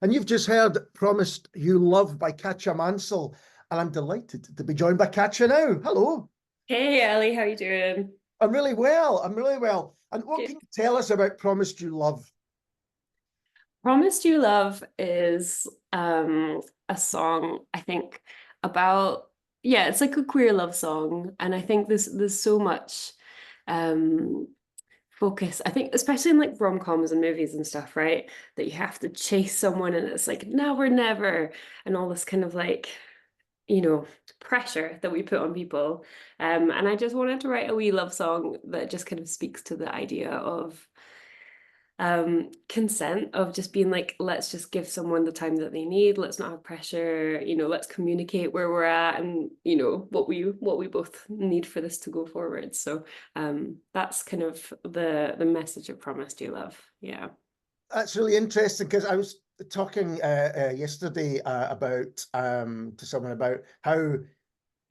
And you've just heard Promised You Love by Katya Mansell. And I'm delighted to be joined by Katya now. Hello. Hey Ellie, how you doing? I'm really well. I'm really well. And what Good. can you tell us about Promised You Love? Promised You Love is a song, I think, about, yeah, it's like a queer love song. And I think there's so much um focus, I think, especially in like rom-coms and movies and stuff, right? That you have to chase someone and it's like now or never, and all this kind of like, pressure that we put on people. And I just wanted to write a wee love song that just kind of speaks to the idea of consent, of just being like, let's just give someone the time that they need, let's not have pressure, let's communicate where we're at, and what we both need for this to go forward. So that's kind of the message of Promised You Love. Yeah. That's really interesting because I was talking yesterday about to someone about how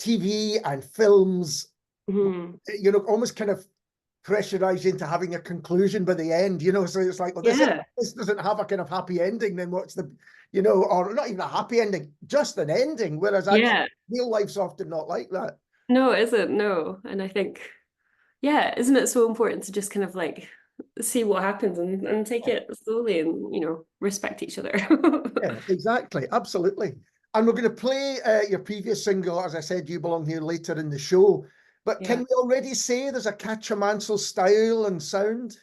TV and films, Mhm. almost kind of pressurize you into having a conclusion by the end, so it's like, well, Yeah. this doesn't have a kind of happy ending, then what's the, or not even a happy ending, just an ending, whereas actually Yeah. real life's often not like that. No, it isn't. No. And I think, yeah, isn't it so important to just kind of like see what happens and take it slowly and, respect each other. Yeah, exactly, absolutely. And we're going to play your previous single, as I said, You Belong Here, later in the show. But can Yeah. we already say there's a Katya Mansell style and sound?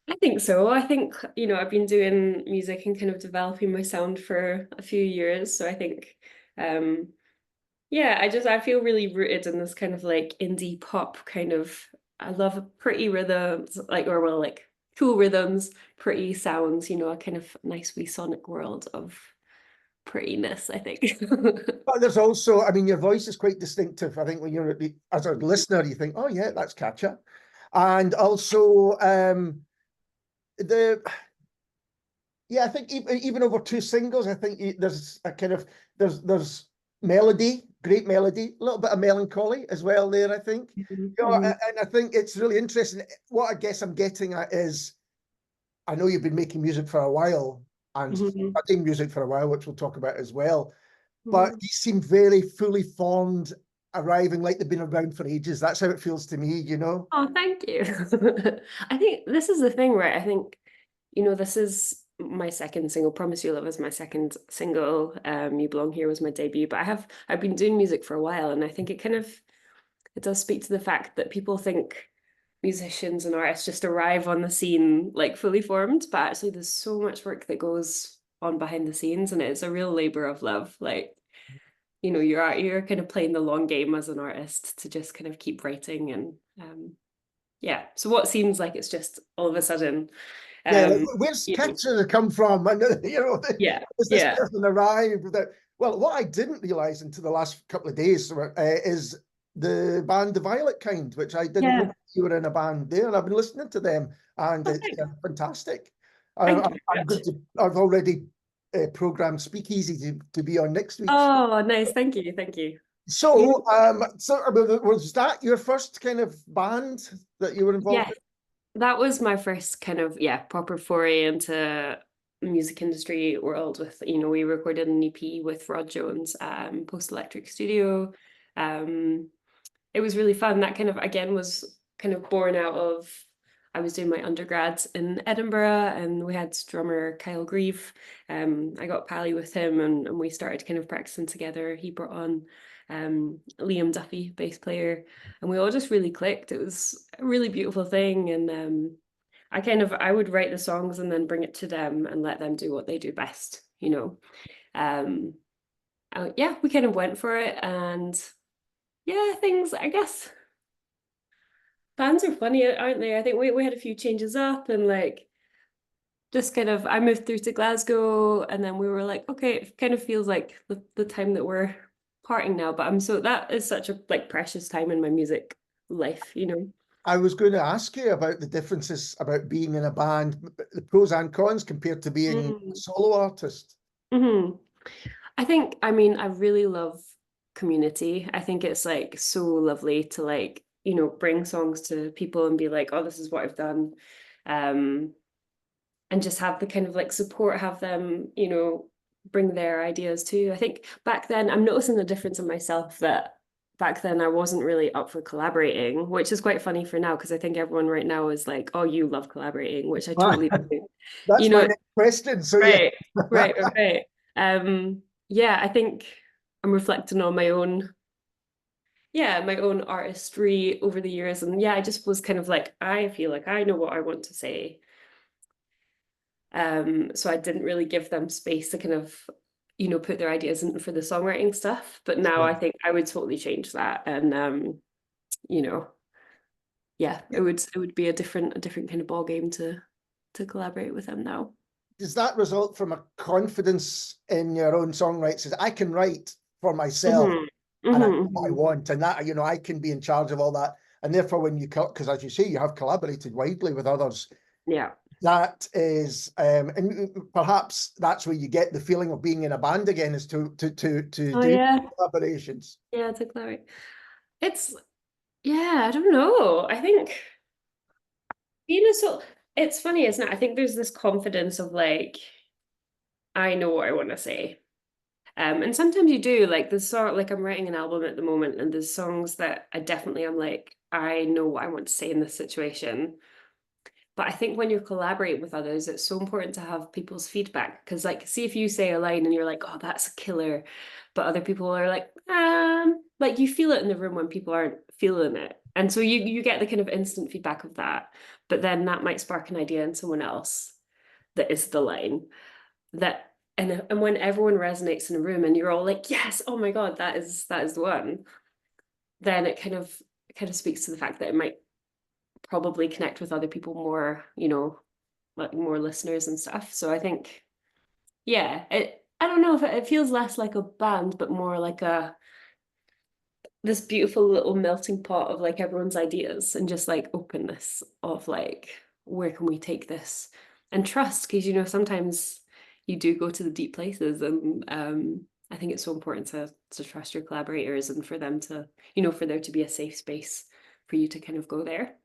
I think so. I think, I've been doing music and kind of developing my sound for a few years. So I think, yeah, I feel really rooted in this kind of like indie pop kind of, I love pretty rhythms, like cool rhythms, pretty sounds, a kind of nice wee sonic world of prettiness, I think. But there's also, I mean, your voice is quite distinctive. I think when you're as a listener, you think, oh yeah, that's Katya. And also the yeah, I think even over two singles, I think there's a kind of there's melody, great melody, a little bit of melancholy as well there, I think. Mhm. And I think it's really interesting. What I guess I'm getting at is, I know you've been making music for a while and Mhm. studying music for a while, which we'll talk about as well. But Mhm. these seem very fully formed, arriving like they've been around for ages. That's how it feels to me. Oh, thank you. I think this is the thing, right? I think, this is my second single. Promise You Love is my second single. You Belong Here was my debut, but I've been doing music for a while, and I think it does speak to the fact that people think musicians and artists just arrive on the scene like fully formed, but actually there's so much work that goes on behind the scenes, and it's a real labor of love. Like, you're kind of playing the long game as an artist to just kind of keep writing and yeah. So what seems like it's just all of a sudden, Yeah, like, um, where's you know, Katya come from? And yeah, does this yeah, person arrive without? Well, what I didn't realize until the last couple of days is the band The Violet Kind, which I didn't know yeah. you were in a band there, and I've been listening to them, and Oh, it's thanks. fantastic. Thank you I'm very good much. to. I've already programmed Speakeasy to be on next week. Oh, nice. Thank you. Thank you. So, was that your first kind of band that you were involved Yeah, in? that was my first kind of, yeah, proper foray into music industry world with, we recorded an EP with Rod Jones, Post Electric Studio. Um, it was really fun. That kind of, again, was kind of born out of, I was doing my undergrads in Edinburgh, and we had drummer Kyle Grieve. I got pally with him, and we started kind of practicing together. He brought on Liam Duffy, bass player, and we all just really clicked. It was a really beautiful thing. And I would write the songs and then bring it to them and let them do what they do best. Um, yeah, we kind of went for it, and yeah, things, I guess. Bands are funny, aren't they? I think we had a few changes up, and like just kind of I moved through to Glasgow, and then we were like, okay, it kind of feels like the time that we're parting now. But that is such a like precious time in my music life. I was going to ask you about the differences about being in a band, the pros and cons compared to being a Mm. solo artist. Hmm. I mean, I really love community. I think it's like so lovely to like, bring songs to people and be like, oh, this is what I've done. Um, and just have the kind of like support, have them, you know, bring their ideas too. I think back then, I'm noticing the difference in myself, that back then I wasn't really up for collaborating, which is quite funny for now, because I think everyone right now is like, oh, you love collaborating, which I totally do. That's You my know, next question. So yeah. right, right. Yeah, I think I'm reflecting on my own, yeah, my own artistry over the years. And yeah, I just was kind of like, I feel like I know what I want to say. So I didn't really give them space to kind of, you know, put their ideas in for the songwriting stuff. But now I think I would totally change that. And you know, yeah, it would be a different kind of ball game to collaborate with them now. Does that result from a confidence in your own songwriting? Says, I can write for myself and I know what I want, and that, you know, I can be in charge of all that. And therefore, when you cut, because as you say, you have collaborated widely with others. Yeah. That is, and perhaps that's where you get the feeling of being in a band again, is to Oh do yeah. collaborations. Yeah, to collaborate. It's, yeah, I don't know. I think, you know, so it's funny, isn't it? I think there's this confidence of like, I know what I want to say. And sometimes you do, like the song, like I'm writing an album at the moment, and there's songs that I definitely am like, I know what I want to say in this situation. But I think when you're collaborating with others, it's so important to have people's feedback. Because like, see if you say a line and you're like, oh, that's a killer. But other people are like you feel it in the room when people aren't feeling it. And so you get the kind of instant feedback of that. But then that might spark an idea in someone else that is the line that, and when everyone resonates in a room and you're all like, yes, oh my God, that is the one, then it kind of speaks to the fact that it might probably connect with other people more, you know, like more listeners and stuff. So I think, yeah, I don't know if it feels less like a band, but more like this beautiful little melting pot of like everyone's ideas, and just like openness of like, where can we take this, and trust, because you know sometimes you do go to the deep places, and I think it's so important to trust your collaborators, and for them to, you know, for there to be a safe space for you to kind of go there.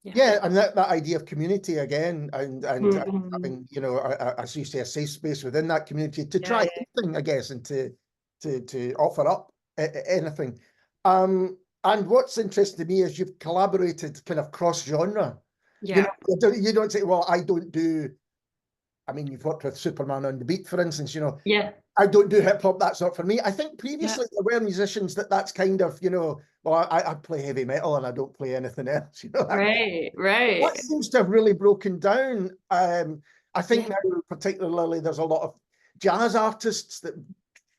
Yeah, and that idea of community again, and having, you know, as you say, a safe space within that community to try anything, I guess, and to offer up anything. And what's interesting to me is you've collaborated kind of cross genre. You know, you don't say, well, I don't do. I mean, you've worked with Superman on the Beat, for instance. You know, I don't do hip hop. That's not for me. I think previously there were musicians that's kind of, you know, well, I play heavy metal and I don't play anything else. You know, right. that seems to have really broken down. I think now, particularly, there's a lot of jazz artists that,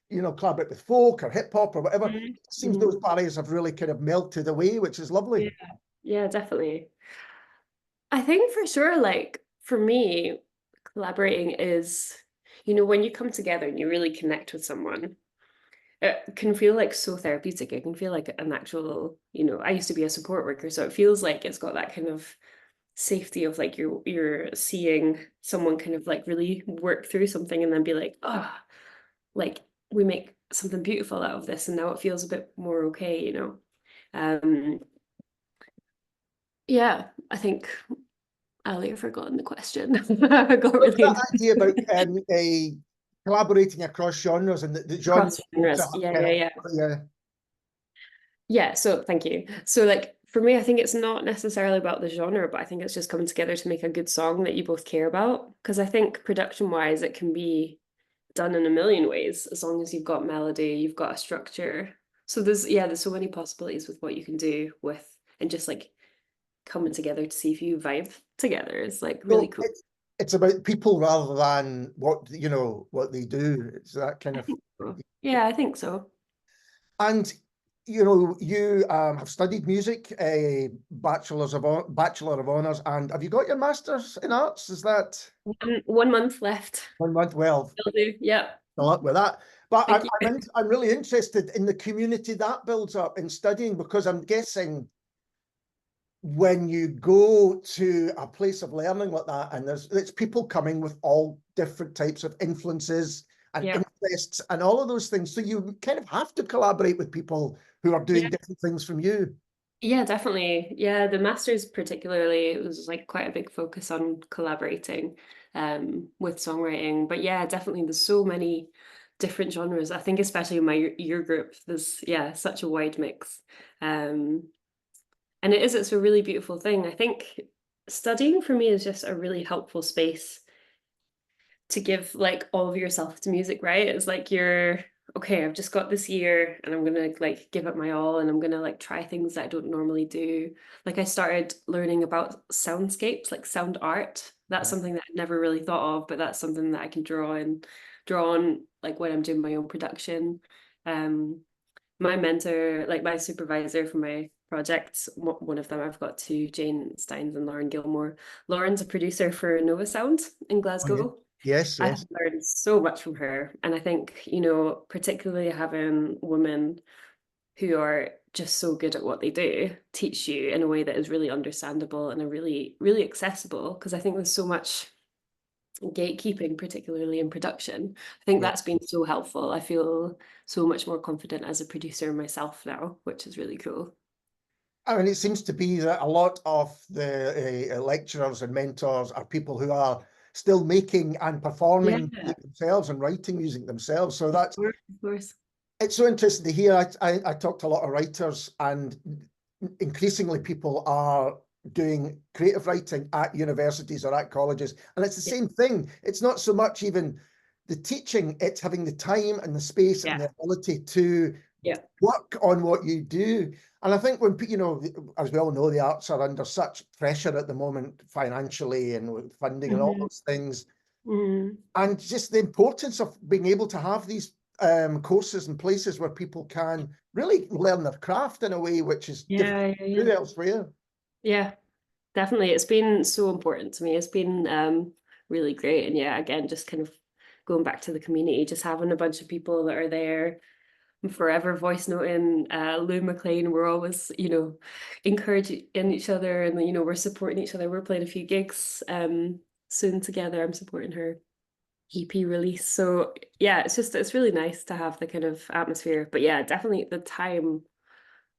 you know, collaborate with folk or hip hop or whatever. It seems those barriers have really kind of melted away, which is lovely. Yeah, definitely. I think for sure, like for me, collaborating is, you know, when you come together and you really connect with someone, it can feel like so therapeutic. It can feel like an actual, you know, I used to be a support worker, so it feels like it's got that kind of safety of like you're seeing someone kind of like really work through something and then be like, oh, like we make something beautiful out of this, and now it feels a bit more okay, you know. Yeah, I think Ali, I've forgotten the question. I got What's really that idea about a collaborating across genres and the genres? genres. Yeah. Yeah, so thank you. So like for me, I think it's not necessarily about the genre, but I think it's just coming together to make a good song that you both care about. Because I think production wise, it can be done in a million ways, as long as you've got melody, you've got a structure. So there's so many possibilities with what you can do with, and just like coming together to see if you vibe together is like really cool. It's about people rather than what, you know, what they do. It's that kind of. So. Yeah, I think so. And you know, you have studied music, a Bachelor of Honours, and have you got your Masters in Arts? Is that 1 month left? 1 month? Well, Will do. Yeah. good luck with that. But I'm really interested in the community that builds up in studying, because I'm guessing when you go to a place of learning like that, and it's people coming with all different types of influences and interests and all of those things. So you kind of have to collaborate with people who are doing different things from you. Yeah, definitely. Yeah, the masters particularly, it was like quite a big focus on collaborating. with songwriting. But yeah, definitely there's so many different genres. I think especially in my year group, there's such a wide mix. And it's a really beautiful thing. I think studying for me is just a really helpful space to give like all of yourself to music, right? It's like you're okay, I've just got this year and I'm gonna like give it my all, and I'm gonna like try things that I don't normally do. Like I started learning about soundscapes, like sound art. That's something that I never really thought of, but that's something that I can draw on like when I'm doing my own production. My mentor, like my supervisor for my projects, one of them I've got two, Jane Steins and Lauren Gilmore. Lauren's a producer for Nova Sound in Oh, yeah. Glasgow. Yes, I have yes. learned so much from her. And I think, particularly having women who are just so good at what they do teach you in a way that is really understandable and a really, really accessible. Because I think there's so much gatekeeping, particularly in production. I think Yeah. that's been so helpful. I feel so much more confident as a producer myself now, which is really cool. I mean, it seems to be that a lot of the lecturers and mentors are people who are still making and Yeah, performing music themselves and writing music themselves. So that's of course. it's so interesting to hear. I talk to a lot of writers, and increasingly people are doing creative writing at universities or at colleges, and it's the Yeah, same thing. It's not so much even the teaching, it's having the time and the space and yeah, the ability to yeah. work on what you do. And I think when, as we all know, the arts are under such pressure at the moment, financially and with funding and all Hmm. those things, Hmm. and just the importance of being able to have these courses and places where people can really learn their craft in a way which is difficult Yeah, yeah, to yeah. do elsewhere. Yeah, definitely. It's been so important to me. It's been really great. And yeah, again, just kind of going back to the community, just having a bunch of people that are there. I'm forever voice noting Lou McLean. We're always, encouraging each other, and we're supporting each other. We're playing a few gigs soon together. I'm supporting her EP release. So yeah, it's really nice to have the kind of atmosphere. But yeah, definitely the time.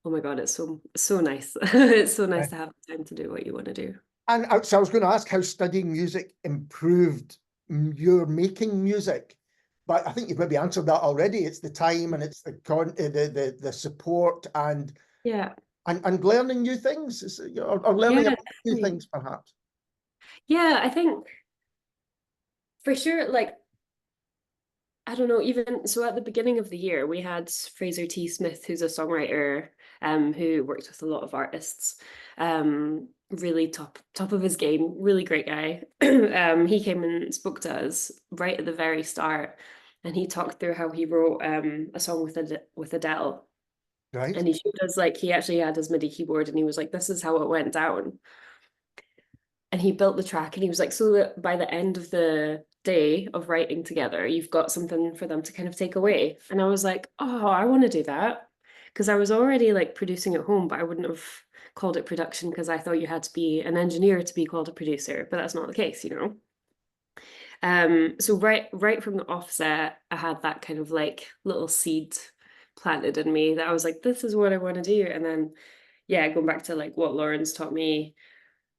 Oh my God, it's so nice. It's so nice Right. to have the time to do what you want to do. And so I was going to ask how studying music improved your making music, but I think you've maybe answered that already. It's the time and it's the support Yeah. and learning new things, or learning Yeah, about new definitely. things perhaps. Yeah, I think for sure, like, I don't know, even so at the beginning of the year, we had Fraser T. Smith, who's a songwriter, who worked with a lot of artists. Really top of his game, really great guy. He came and spoke to us right at the very start, and he talked through how he wrote a song with Adele. Right. And he showed us like he actually had his MIDI keyboard, and he was like, "This is how it went down." And he built the track, and he was like, so that by the end of the day of writing together, you've got something for them to kind of take away. And I was like, oh, I want to do that, because I was already like producing at home, but I wouldn't have called it production because I thought you had to be an engineer to be called a producer, but that's not the case. So right from the offset, I had that kind of like little seed planted in me that I was like, this is what I want to do. And then yeah, going back to like what Lauren's taught me,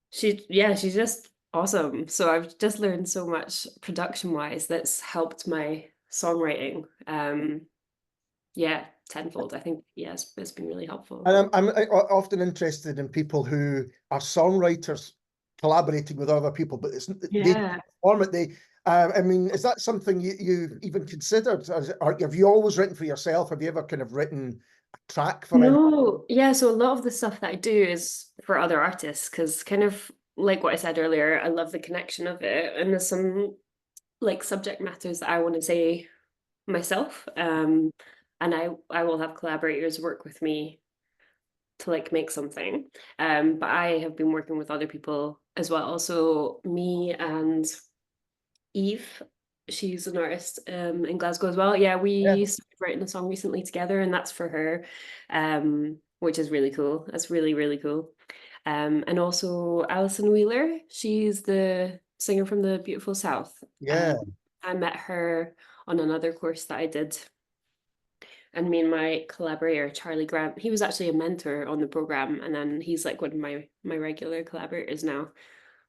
she's just awesome. So I've just learned so much production wise that's helped my songwriting. Yeah, tenfold. I think yes, it's been really helpful. And I'm often interested in people who are songwriters collaborating with other people, but they Yeah. perform it. I mean, is that something you've even considered? Or have you always written for yourself? Have you ever kind of written a track for anyone? No, yeah, so a lot of the stuff that I do is for other artists because kind of like what I said earlier, I love the connection of it. And there's some like subject matters that I want to say myself. And I will have collaborators work with me to like make something. But I have been working with other people as well. So me and Eve, she's an artist in Glasgow as well. Yeah, Yeah. we started writing a song recently together, and that's for her, which is really cool. That's really, really cool. And also Alison Wheeler, she's the singer from the Beautiful South. Yeah. I met her on another course that I did, and me and my collaborator Charlie Grant, he was actually a mentor on the program, and then he's like one of my regular collaborators now.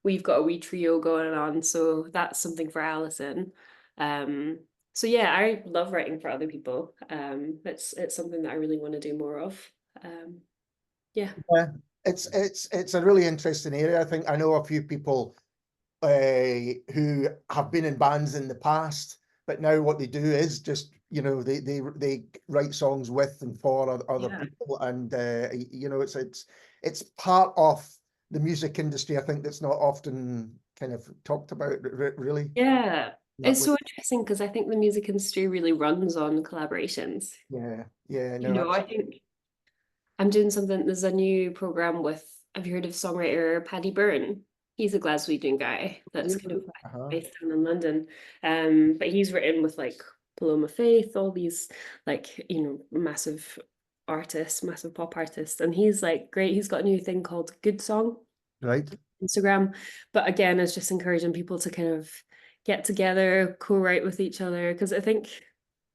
we've got a wee trio going on, so that's something for Alison. So yeah, I love writing for other people. It's something that I really want to do more of. Yeah. Yeah, it's a really interesting area. I think I know a few people who have been in bands in the past, but now what they do is just, you know, they write songs with and for other Yeah. people, and you know, it's part of the music industry. I think that's not often kind of talked about, really. Yeah. That It's way. so interesting because I think the music industry really runs on collaborations. Yeah, yeah, You no, know, I think I'm doing something, there's a new program with, have you heard of songwriter Paddy Byrne? He's a Glaswegian guy that's kind of uh-huh. based down in London. But he's written with like Paloma Faith, all these like, you know, massive artists, massive pop artists. And he's like great. He's got a new thing called Good Song Right. Instagram. But again, it's just encouraging people to kind of get together, co-write with each other. Because I think,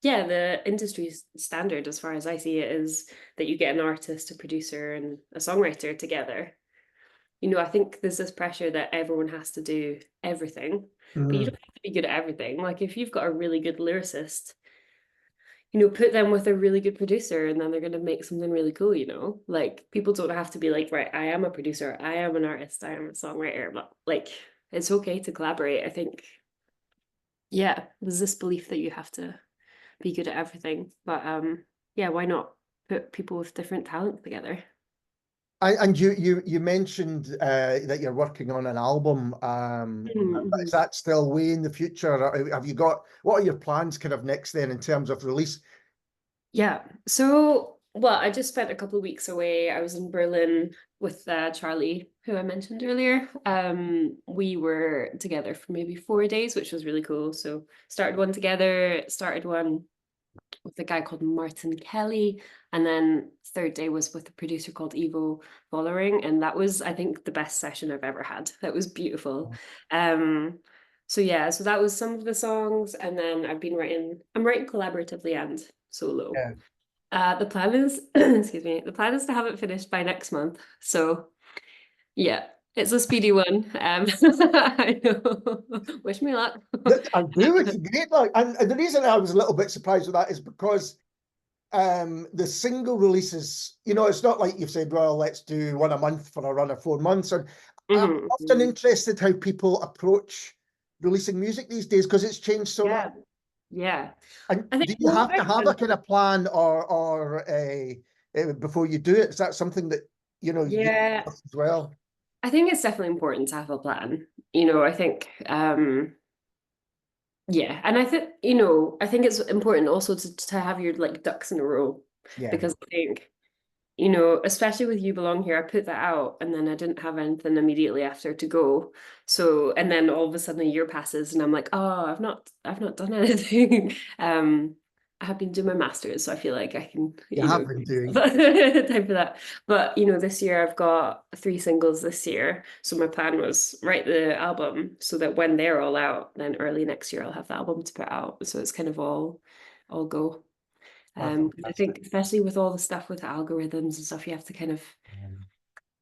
yeah, the industry standard, as far as I see it, is that you get an artist, a producer, and a songwriter together. You know, I think there's this pressure that everyone has to do everything, but you Mm. don't have to be good at everything. Like if you've got a really good lyricist, you know, put them with a really good producer and then they're going to make something really cool, you know? Like people don't have to be like, right, I am a producer, I am an artist, I am a songwriter, but like it's okay to collaborate. I think, yeah, there's this belief that you have to be good at everything, but yeah, why not put people with different talents together? And you mentioned that you're working on an album. Is Mhm. that still way in the future? Or have you got, what are your plans kind of next then in terms of release? Yeah. So, well, I just spent a couple of weeks away. I was in Berlin with Charlie, who I mentioned earlier. We were together for maybe 4 days, which was really cool. So, started one together, started one with a guy called Martin Kelly, and then third day was with a producer called Ivo Vollering, and that was, I think, the best session I've ever had. That was beautiful. Um, so yeah, so that was some of the songs, and then I'm writing collaboratively and solo. Yeah. The plan is, excuse me, the plan is to have it finished by next month. So yeah, it's a speedy one. I know. Wish me luck. I do. It's great. Like, and the reason I was a little bit surprised with that is because the single releases, you know, it's not like you've said, well, let's do one a month for a run of 4 months. And I'm Mhm, often mhm. interested how people approach releasing music these days because it's changed so much. Yeah, yeah. And I think do you most have to have a bands, kind of plan or a before you do it? Is that something that you know you yeah, as well? I think it's definitely important to have a plan. You know, I think yeah, and I think, you know, I think it's important also to have your like ducks in a row Yeah. because I think, you know, especially with You Belong Here, I put that out and then I didn't have anything immediately after to go. So, and then all of a sudden a year passes and I'm like, oh, I've not done anything. I have been doing my master's, so I feel like I can, You you have know, been doing. time for that. But, you know, this year I've got 3 singles this year. So my plan was write the album so that when they're all out, then early next year I'll have the album to put out. So it's kind of all go. Oh, 'Cause I fantastic. think especially with all the stuff with algorithms and stuff, you have to kind of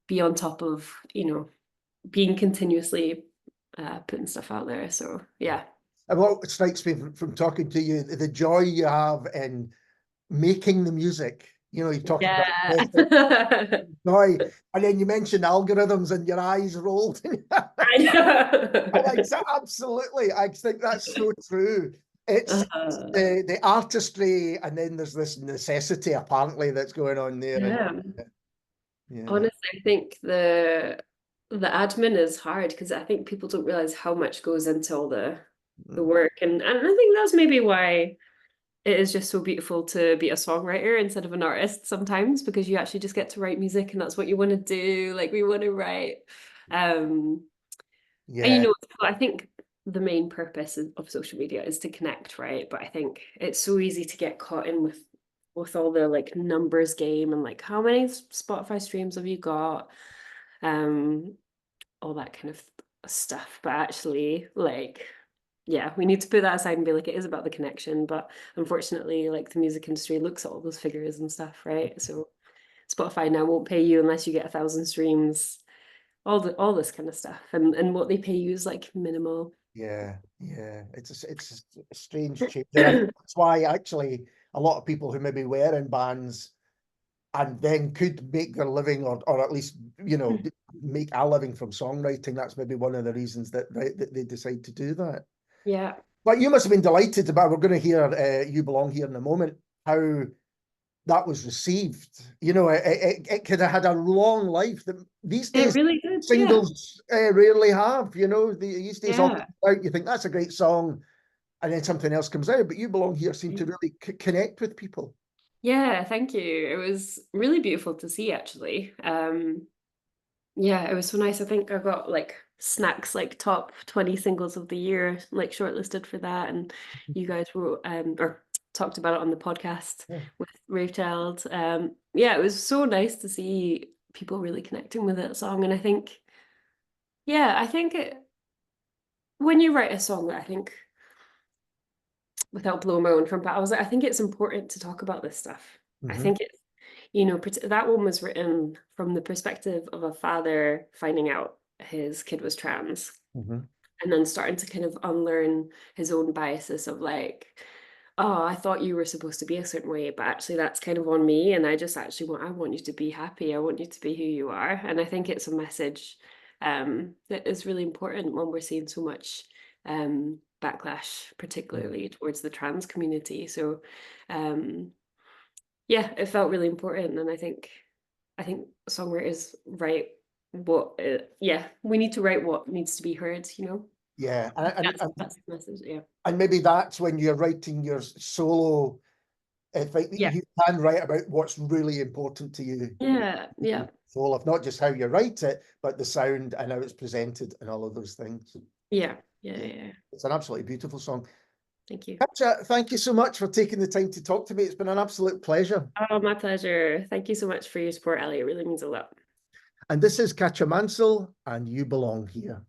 be on top of, you know, being continuously putting stuff out there. So yeah. And what strikes me from talking to you, the joy you have in making the music. You know, you talk about Yeah. the joy, and then you mentioned algorithms, and your eyes rolled. I know. Absolutely, I think that's so true. It's Uh, the artistry, and then there's this necessity apparently that's going on there. And yeah. yeah, Honestly, I think the admin is hard because I think people don't realize how much goes into all the mm, work. And I think that's maybe why it is just so beautiful to be a songwriter instead of an artist sometimes because you actually just get to write music and that's what you want to do. Like we want to write. Um, and you yeah, know, I think the main purpose of social media is to connect, right? But I think it's so easy to get caught in with all the like numbers game and like how many Spotify streams have you got? Um, all that kind of stuff. But actually, like, yeah, we need to put that aside and be like, it is about the connection. But unfortunately, like the music industry looks at all those figures and stuff, right? So Spotify now won't pay you unless you get 1,000 streams. all this kind of stuff, and what they pay you is like minimal. Yeah, yeah. It's a strange change. And I think that's why actually a lot of people who maybe were in bands and then could make their living, or at least, you know, make a living from songwriting. That's maybe one of the reasons that they decide to do that. Yeah. But you must have been delighted about, we're going to hear You Belong Here in a moment, how that was received. You know, it could have had a long life that these It days really did, yeah. singles rarely have, you know, these days all Yeah. out, you think that's a great song, and then something else comes out, but You Belong Here seemed to really connect with people. Yeah, thank you. It was really beautiful to see, actually. Yeah, it was so nice. I think I got like Snacks like top 20 singles of the year, like shortlisted for that. And you guys wrote or talked about it on the podcast Yeah. with Rave Child. Yeah, it was so nice to see people really connecting with that song. And I think, yeah, I think when you write a song, I think without blowing my own trumpet, I think it's important to talk about this stuff. I Mm-hmm. think it's, you know, that one was written from the perspective of a father finding out his kid was trans Mm-hmm. and then starting to kind of unlearn his own biases of like, oh, I thought you were supposed to be a certain way, but actually that's kind of on me. And I just actually I want you to be happy. I want you to be who you are. And I think it's a message that is really important when we're seeing so much backlash, particularly towards the trans community. So yeah, it felt really important. And I think songwriters write yeah, we need to write what needs to be heard, you know? Yeah, That's the message, yeah. and maybe that's when you're writing your solo. In fact, Yeah. you can write about what's really important to you. Yeah, yeah, Full of not just how you write it, but the sound and how it's presented and all of those things. yeah, yeah, Yeah, yeah. it's an absolutely beautiful song. Thank you. Katya, thank you so much for taking the time to talk to me. It's been an absolute pleasure. Oh, my pleasure. Thank you so much for your support, Ellie. It really means a lot. And this is Katya Mansell, and You Belong Here.